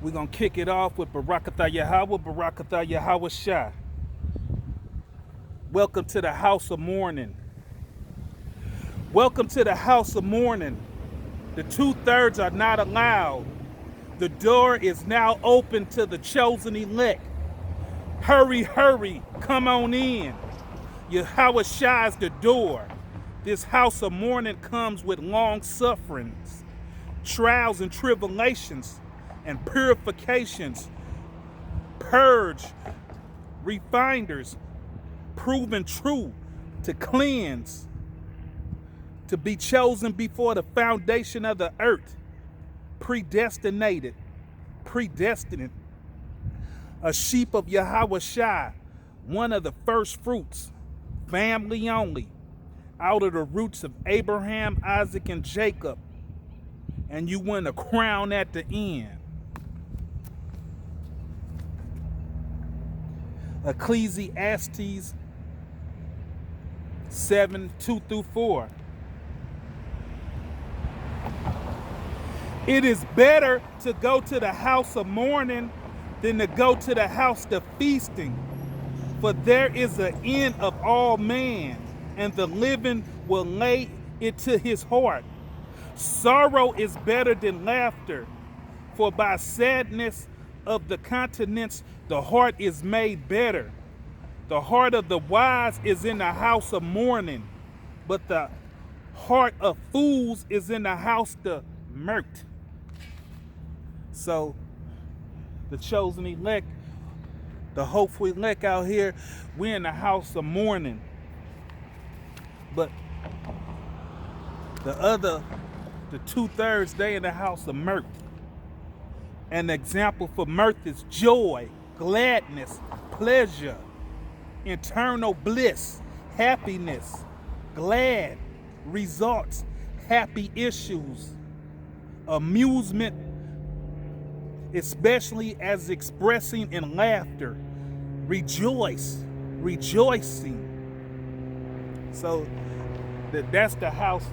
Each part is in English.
We're going to kick it off with Barakatah Yahweh, Barakatah Yahweh Shah. Welcome to the house of mourning. Welcome to the house of mourning. The 2/3 are not allowed. The door is now open to the chosen elect. Hurry, hurry, come on in. Yahweh Shah is the door. This house of mourning comes with long sufferings, trials and tribulations, and purifications, purge, refiners, proven true, to cleanse, to be chosen before the foundation of the earth, predestined, a sheep of Yahweh Shai, one of the first fruits, family only, out of the roots of Abraham, Isaac, and Jacob, and you win a crown at the end. Ecclesiastes 7:2-4. It is better to go to the house of mourning than to go to the house of feasting. For there is an end of all man, and the living will lay it to his heart. Sorrow is better than laughter, for by sadness of the countenance the heart is made better. The heart of the wise is in the house of mourning, but the heart of fools is in the house of mirth. So the chosen elect, the hopeful elect out here, we're in the house of mourning. But the 2/3, they in the house of mirth. An example for mirth is joy, gladness, pleasure, internal bliss, happiness, glad results, happy issues, amusement, especially as expressing in laughter, rejoice, rejoicing. So that's the house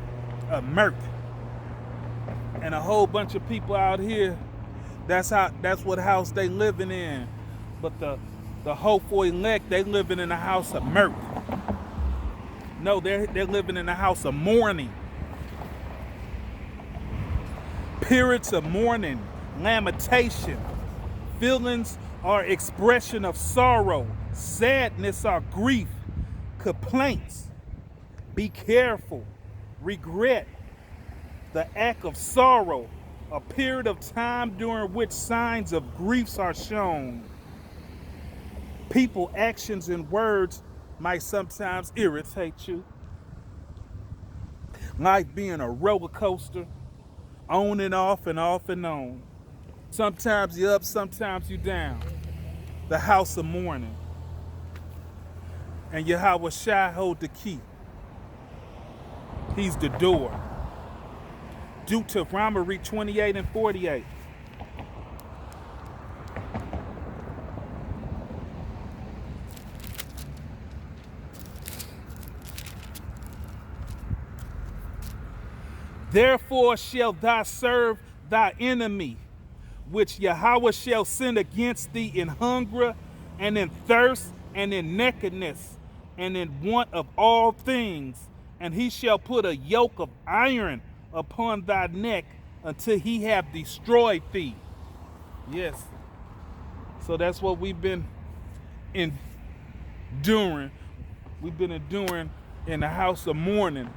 of mirth. And a whole bunch of people out here, that's what house they living in. But the hopeful elect, they living in the house of mirth. No, they're living in the house of mourning. Periods of mourning, lamentation. Feelings are expression of sorrow. Sadness are grief. Complaints. Be careful. Regret. The act of sorrow. A period of time during which signs of griefs are shown. People, actions, and words might sometimes irritate you. Life being a roller coaster, on and off and off and on. Sometimes you're up, sometimes you're down. The house of mourning. And Yahweh Shai hold the key. He's the door. Deuteronomy 28:48. Therefore shall thou serve thy enemy, which Yahweh shall send against thee in hunger, and in thirst, and in nakedness, and in want of all things. And he shall put a yoke of iron upon thy neck until he have destroyed thee. Yes. So that's what we've been enduring. We've been enduring in the house of mourning.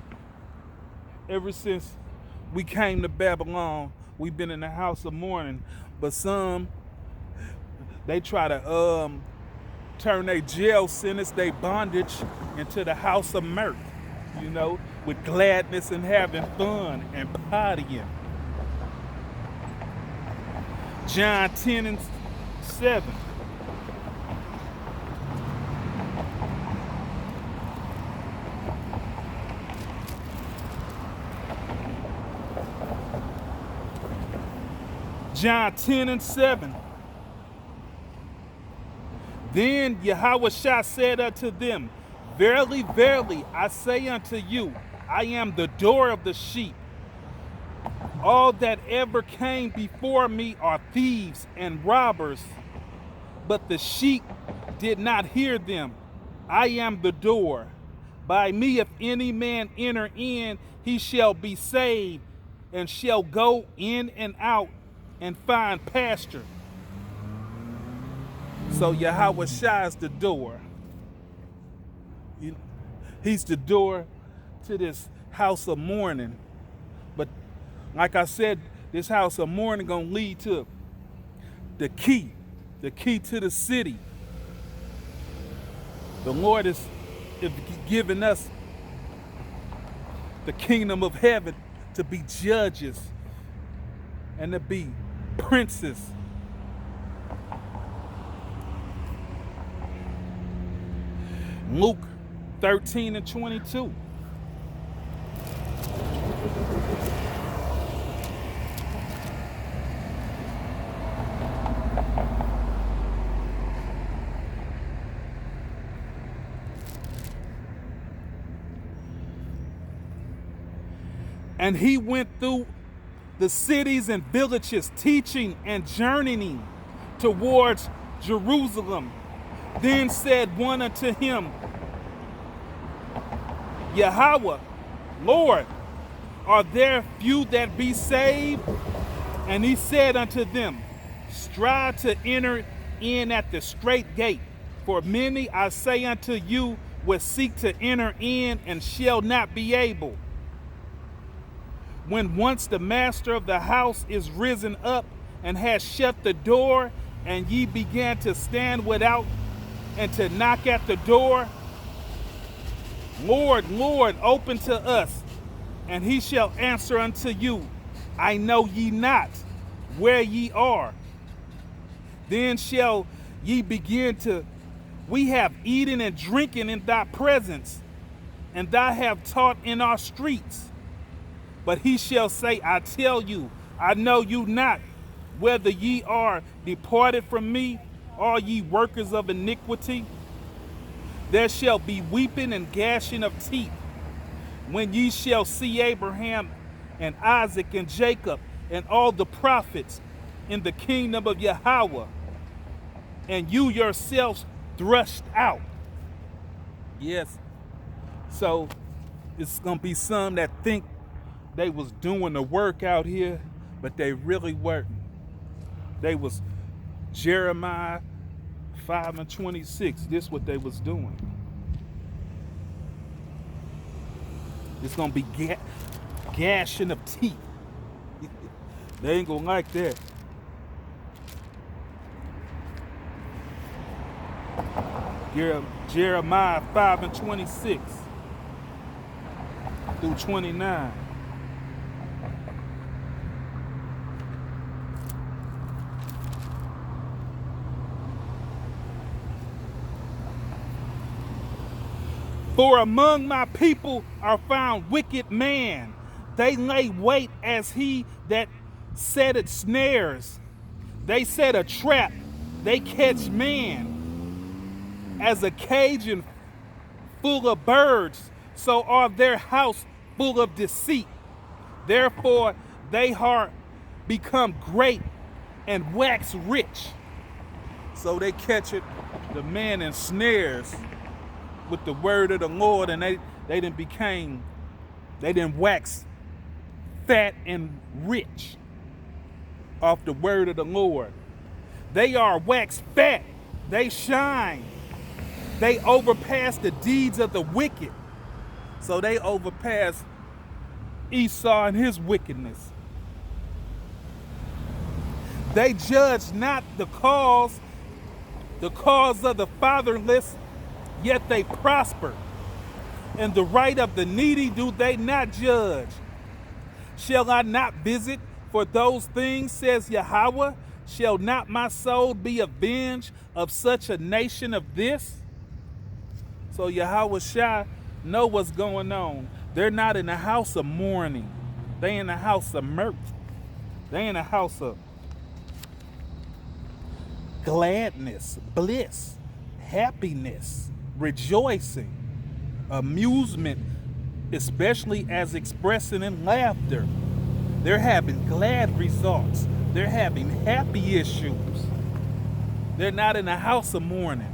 Ever since we came to Babylon, we've been in the house of mourning. But some, they try to turn their jail sentence, their bondage, into the house of mirth, you know, with gladness and having fun and partying. John 10:7. John 10:7. Then Yahweh Shai said unto them, Verily, verily, I say unto you, I am the door of the sheep. All that ever came before me are thieves and robbers, but the sheep did not hear them. I am the door. By me, if any man enter in, he shall be saved, and shall go in and out and find pasture. So Yahweh Shai is the door. He's the door to this house of mourning. But like I said, this house of mourning gonna lead to the key to the city. The Lord is giving us the kingdom of heaven to be judges and to be princes. Luke 13 and 22. And he went through the cities and villages, teaching and journeying towards Jerusalem. Then said one unto him, Yahweh, Lord, are there few that be saved? And he said unto them, strive to enter in at the strait gate, for many, I say unto you, will seek to enter in and shall not be able. When once the master of the house is risen up and has shut the door, and ye began to stand without and to knock at the door, Lord, Lord, open to us. And he shall answer unto you, I know ye not where ye are. Then shall ye begin to, we have eaten and drinking in thy presence, and thou have taught in our streets. But he shall say, I tell you, I know you not, whether ye are departed from me, all ye workers of iniquity. There shall be weeping and gnashing of teeth, when ye shall see Abraham and Isaac and Jacob and all the prophets in the kingdom of Yahweh, and you yourselves thrust out. Yes. So it's going to be some that think they was doing the work out here, but they really weren't. They was Jeremiah 5 and 26. This is what they was doing. It's going to be gashing of teeth. They ain't going to like that. Jeremiah 5 and 26 through 29. For among my people are found wicked men. They lay wait as he that setteth snares. They set a trap. They catch man. As a cage and full of birds, so are their house full of deceit. Therefore they are become great and wax rich. So they catch it, the man in snares with the word of the Lord, and they didn't wax fat and rich off the word of the Lord. They are waxed fat, they shine, they overpass the deeds of the wicked. So they overpass Esau and his wickedness. They judge not the cause of the fatherless, yet they prosper. And the right of the needy do they not judge. Shall I not visit for those things, says Yahweh? Shall not my soul be avenged of such a nation of this? So Yahweh Shai know what's going on. They're not in the house of mourning. They in the house of mirth. They in the house of gladness, bliss, happiness, rejoicing, amusement, especially as expressing in laughter. They're having glad results. They're having happy issues. They're not in a house of mourning.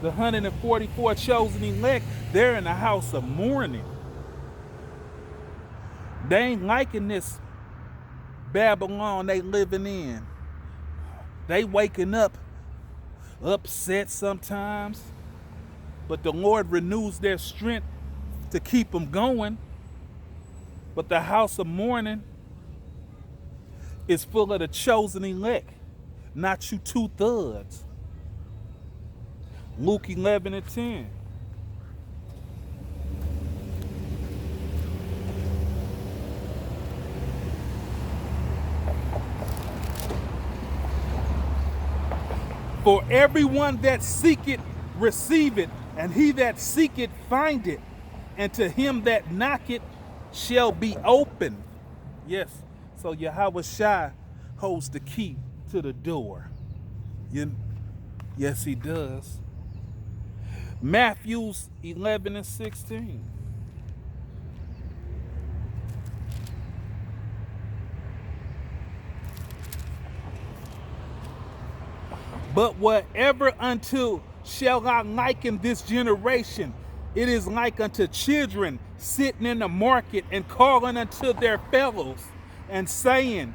The 144 chosen elect, they're in a house of mourning. They ain't liking this Babylon they living in. They waking up upset sometimes, but the Lord renews their strength to keep them going. But the house of mourning is full of the chosen elect, not you two thugs. Luke 11:10. For everyone that seeketh, receiveth, and he that seeketh, findeth, and to him that knocketh shall be open. Yes, so Yahweh Shai holds the key to the door. Yes, he does. Matthew 11:16. But whatever unto shall I liken this generation, it is like unto children sitting in the market and calling unto their fellows and saying,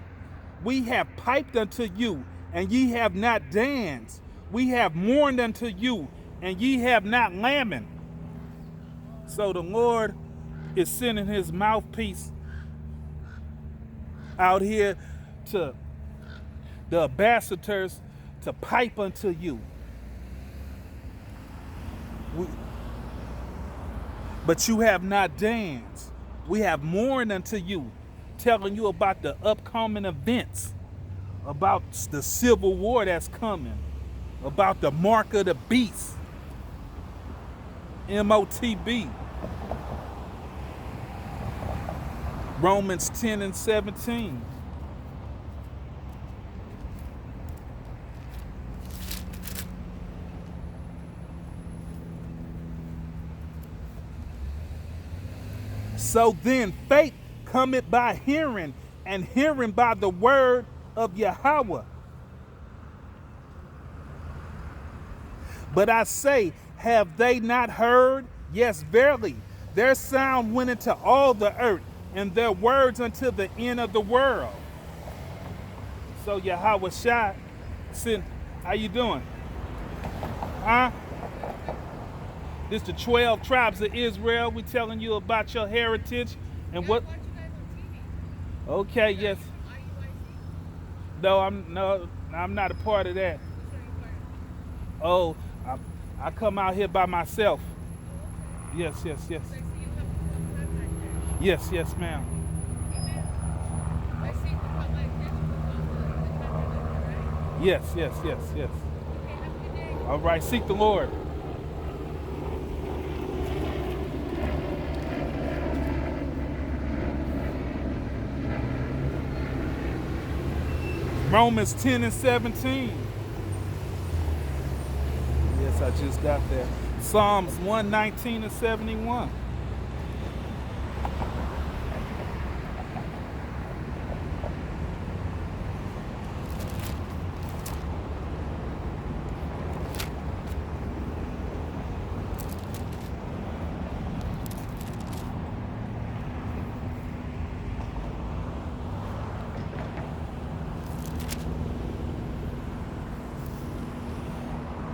we have piped unto you, and ye have not danced. We have mourned unto you, and ye have not lamented. So the Lord is sending his mouthpiece out here to the ambassadors to pipe unto you. But you have not danced. We have mourned unto you, telling you about the upcoming events, about the civil war that's coming, about the mark of the beast, MOTB. Romans 10:17. So then faith cometh by hearing, and hearing by the word of Yahweh. But I say, have they not heard? Yes, verily. Their sound went into all the earth, and their words unto the end of the world. So Yahweh Shai said, how you doing? Huh? This the 12 tribes of Israel. We telling you about your heritage and what. Okay, yes. No, I'm not a part of that. Oh, I come out here by myself. Yes. Yes, ma'am. Yes. All right, seek the Lord. Romans 10:17. Yes, I just got that. Psalms 119:71.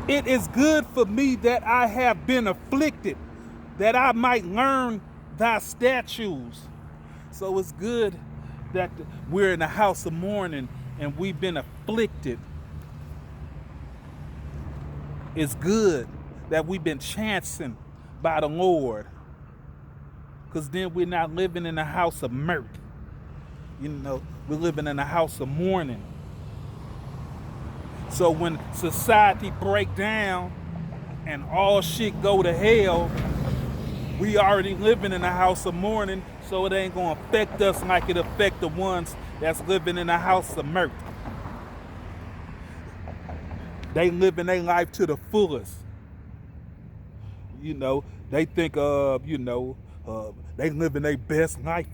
It is good for me that I have been afflicted, that I might learn thy statutes. So it's good that we're in a house of mourning and we've been afflicted. It's good that we've been chancing by the Lord, because then we're not living in a house of mirth. We're living in a house of mourning. So when society break down and all shit go to hell, we already living in a house of mourning, so it ain't gonna affect us like it affect the ones that's living in a house of mirth. They living their life to the fullest. They think they living their best life.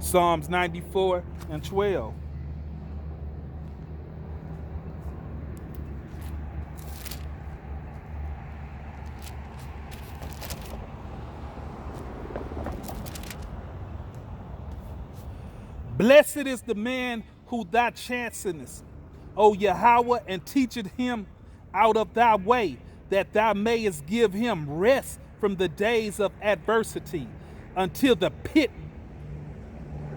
Psalms 94 and 12. Blessed is the man who thou chastenest, O Yahweh, and teacheth him out of thy way, that thou mayest give him rest from the days of adversity, until the pit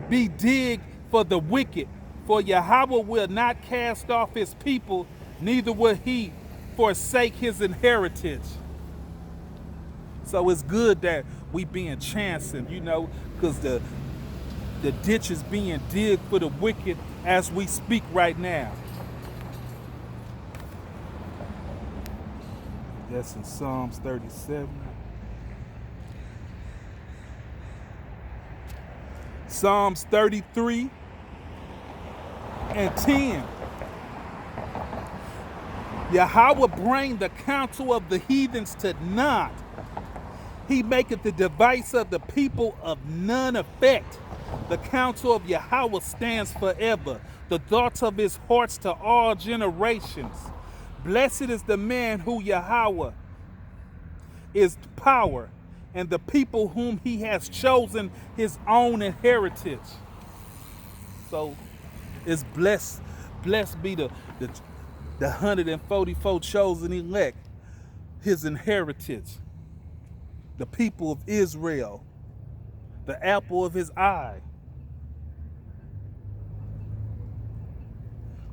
be digged for the wicked. For Yahweh will not cast off his people, neither will he forsake his inheritance. So it's good that we being chastened, because the ditch is being digged for the wicked as we speak right now. That's in Psalms 37. Psalms 33 and 10. Yahweh bring the counsel of the heathens to naught. He maketh the device of the people of none effect. The counsel of Yahweh stands forever, the thoughts of his hearts to all generations. Blessed is the man who Yahweh is power, and the people whom he has chosen his own inheritance. So it's blessed be the 144 chosen elect, his inheritance, the people of Israel, the apple of his eye.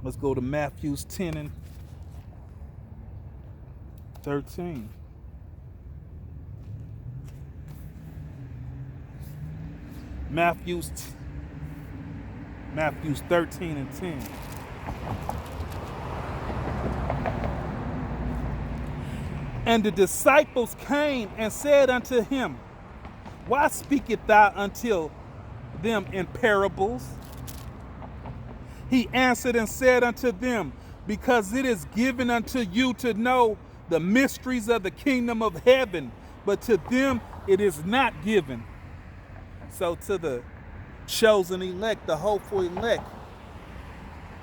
Let's go to Matthew 10 and 13. Matthew's 13 and 10. And the disciples came and said unto him, Why speakest thou unto them in parables? He answered and said unto them, Because it is given unto you to know the mysteries of the kingdom of heaven, but to them it is not given. So to the chosen elect, the hopeful elect,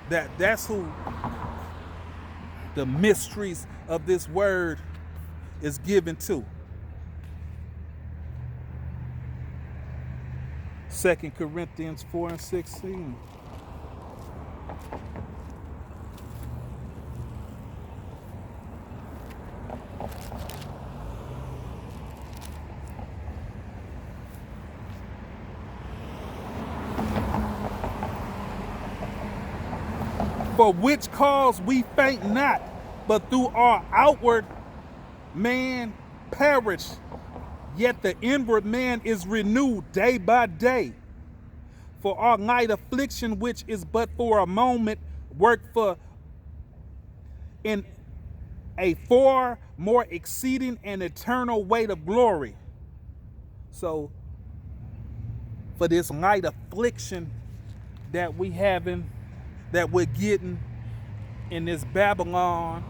that's who the mysteries of this word is given to. 2 Corinthians 4 and 16. For which cause we faint not, but through our outward man perish, yet the inward man is renewed day by day. For our light affliction, which is but for a moment, work for in a far more exceeding and eternal weight of glory. So for this light affliction that we're getting in this Babylon,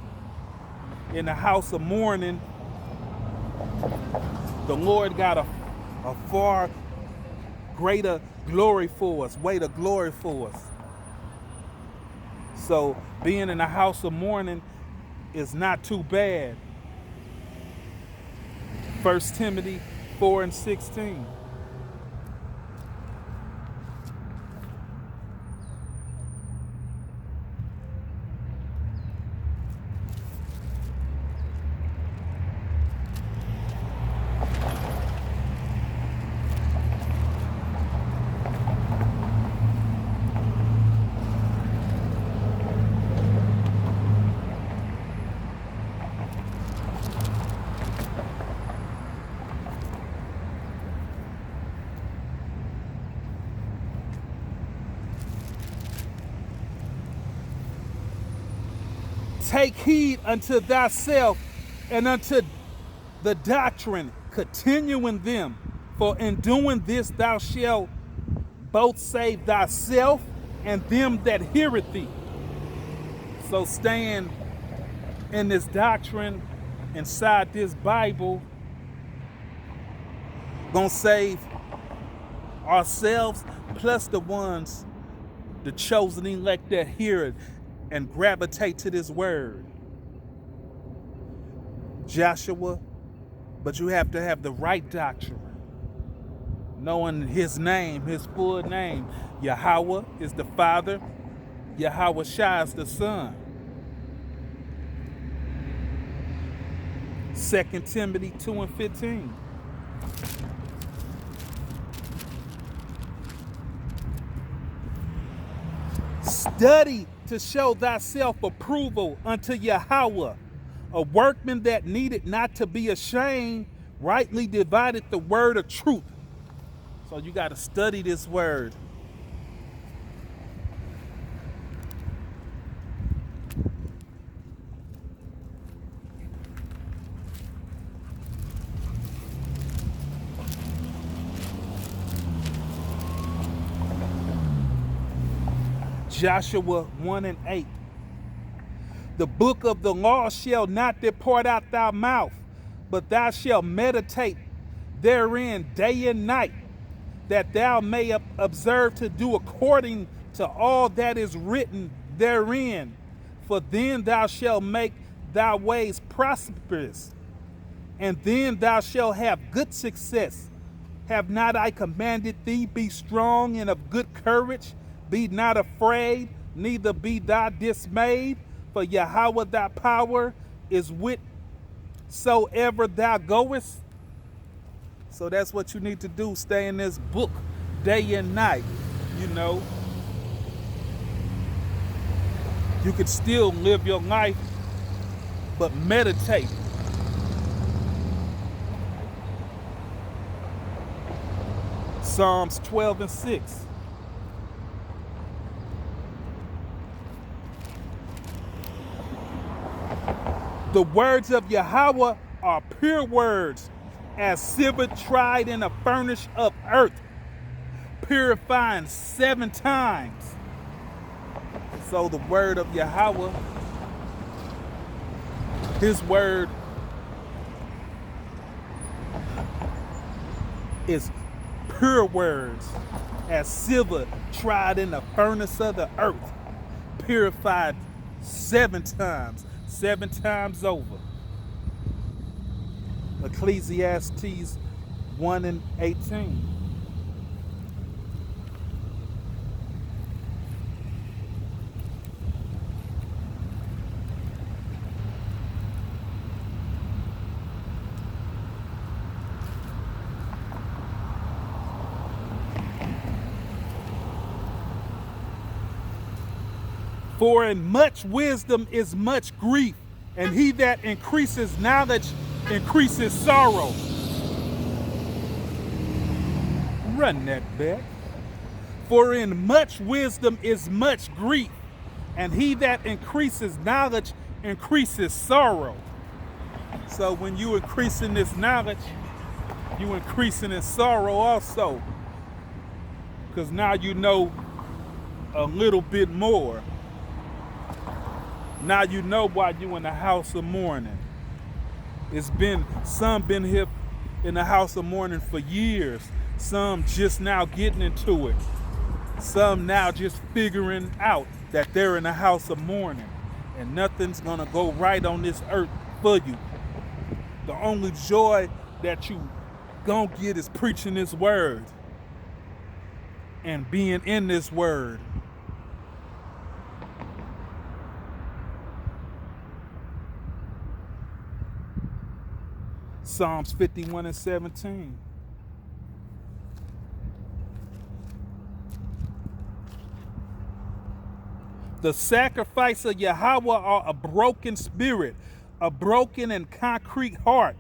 in the house of mourning, the Lord got a far greater glory for us, weight of glory for us. So being in the house of mourning is not too bad. 1 Timothy 4 and 16. Take heed unto thyself and unto the doctrine, continuing them. For in doing this thou shalt both save thyself and them that heareth thee. So staying in this doctrine, inside this Bible, gonna save ourselves, plus the ones, the chosen elect that hear it and gravitate to this word. Joshua, but you have to have the right doctrine. Knowing his name, his full name. Yahweh is the Father. Yahweh Shai is the Son. 2 Timothy 2:15. Study to show thyself approval unto Yahweh, a workman that needed not to be ashamed, rightly divided the word of truth. So you got to study this word. Joshua 1:8. The book of the law shall not depart out thy mouth, but thou shalt meditate therein day and night, that thou may observe to do according to all that is written therein. For then thou shalt make thy ways prosperous, and then thou shalt have good success. Have not I commanded thee, be strong and of good courage? Be not afraid, neither be thou dismayed, for Yahweh thy power is whithersoever thou goest. So that's what you need to do, stay in this book day and night, you know. You can still live your life, but meditate. Psalms 12:6. The words of Yahweh are pure words, as silver tried in a furnace of earth, purifying 7 times. So the word of Yahweh, his word is pure words, as silver tried in the furnace of the earth, purified 7 times. 7 times over. Ecclesiastes 1:18. For in much wisdom is much grief, and he that increases knowledge increases sorrow. Run that back. For in much wisdom is much grief, and he that increases knowledge increases sorrow. So when you increasing this knowledge, you increasing in sorrow also. Because now you know a little bit more. Now you know why you in the house of mourning. Some been here in the house of mourning for years. Some just now getting into it. Some now just figuring out that they're in the house of mourning. And nothing's gonna go right on this earth for you. The only joy that you gonna get is preaching this word and being in this word. Psalms 51:17. The sacrifice of Yahweh are a broken spirit, a broken and concrete heart.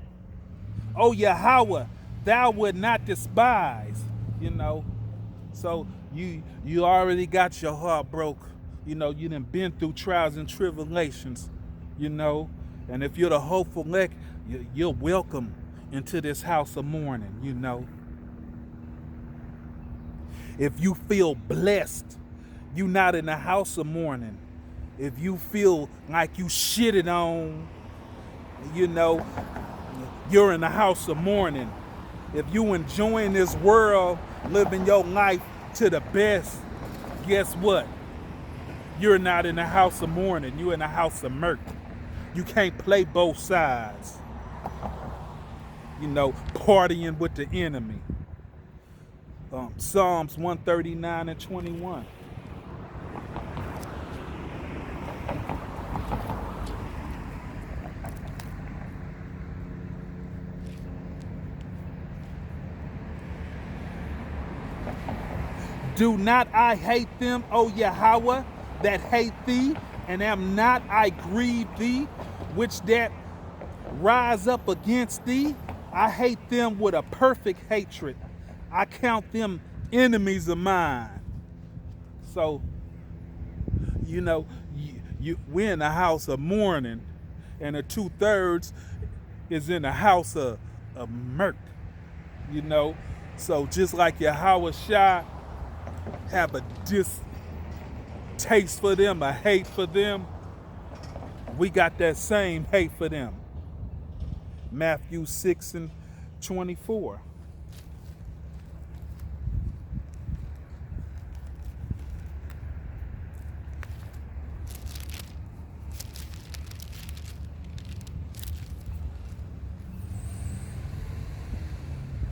O Yahweh, thou would not despise. You know, so you already got your heart broke. You know, you done been through trials and tribulations. You know, and if you're the hopeful elect, you're welcome into this house of mourning, you know. If you feel blessed, you're not in the house of mourning. If you feel like you shitted on, you know, you're in the house of mourning. If you enjoying this world, living your life to the best, guess what? You're not in the house of mourning. You're in the house of mirth. You can't play both sides. Partying with the enemy. Psalms 139 and 21. Do not I hate them, O Yahweh, that hate thee, and am not I grieved thee, which that rise up against thee? I hate them with a perfect hatred. I count them enemies of mine. So, we're in the house of mourning, and the 2/3 is in the house of mirth. So just like Yahweh Shai have a distaste for them, a hate for them, we got that same hate for them. Matthew 6 and 24.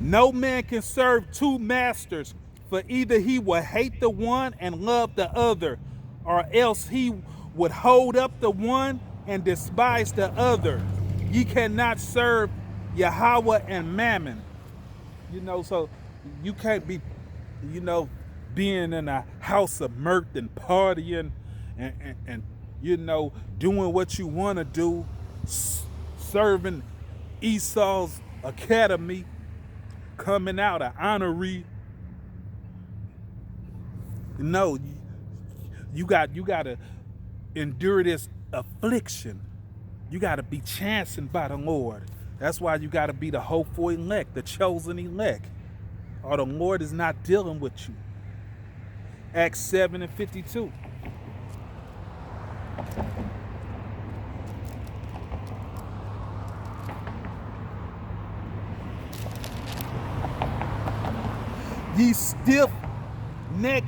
No man can serve two masters, for either he will hate the one and love the other, or else he would hold up the one and despise the other. Ye cannot serve Yahweh and Mammon. So you can't be, being in a house of mirth and partying and doing what you want to do, serving Esau's academy, coming out of honoree. No, you got to endure this affliction. You got to be chastened by the Lord. That's why you got to be the hopeful elect, the chosen elect, or the Lord is not dealing with you. Acts 7 and 52. Ye stiff-necked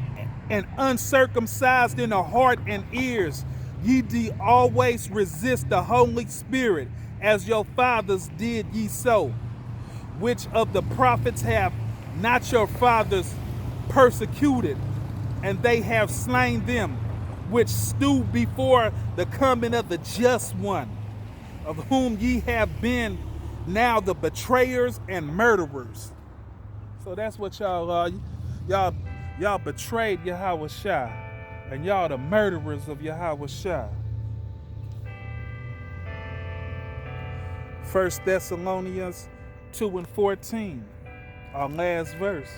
and uncircumcised in the heart and ears, ye do always resist the Holy Spirit, as your fathers did ye so. Which of the prophets have not your fathers persecuted, and they have slain them, which stood before the coming of the just one, of whom ye have been now the betrayers and murderers. So that's what y'all are. Y'all betrayed Yahweh Shai, and y'all the murderers of Yahweh Shai. 1 Thessalonians 2 and 14, our last verse.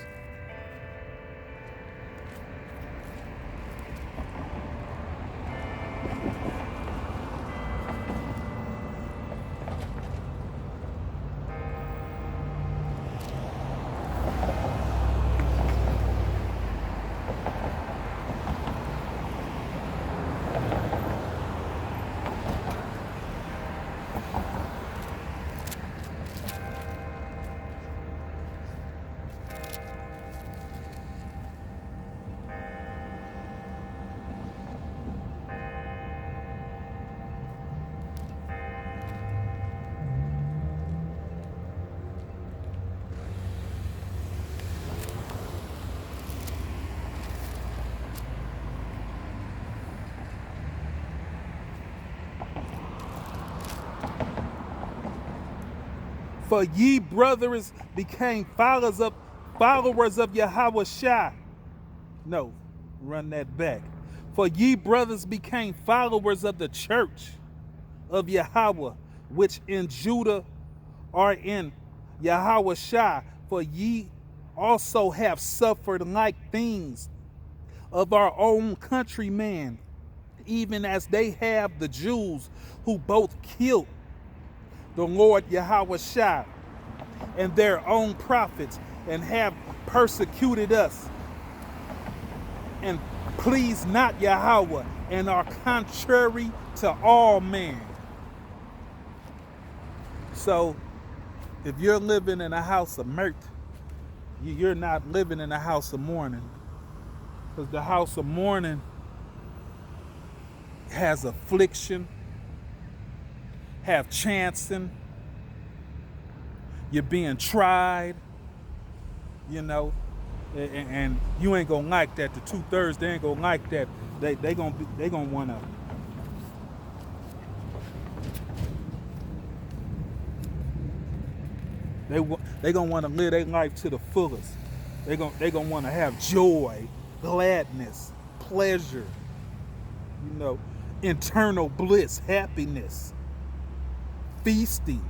For ye brothers became followers of Yahweh Shai. No, run that back. For ye brothers became followers of the church of Yahweh, which in Judah are in Yahweh Shai. For ye also have suffered like things of our own countrymen, even as they have the Jews, who both killed the Lord Yahweh Shai and their own prophets, and have persecuted us, and please not Yahweh, and are contrary to all men. So if you're living in a house of mirth, you're not living in a house of mourning. Because the house of mourning has affliction, have chancing, you're being tried, you know, and you ain't gonna like that. The 2/3, they ain't gonna like that. They gonna wanna they gonna wanna live their life to the fullest. They gonna wanna have joy, gladness, pleasure, you know, internal bliss, happiness, feasting,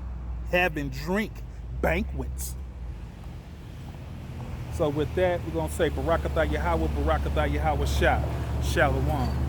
having drink, banquets. So with that, we're gonna say Barakatah Yahweh, Barakatah Yahweh Shah, Shalom.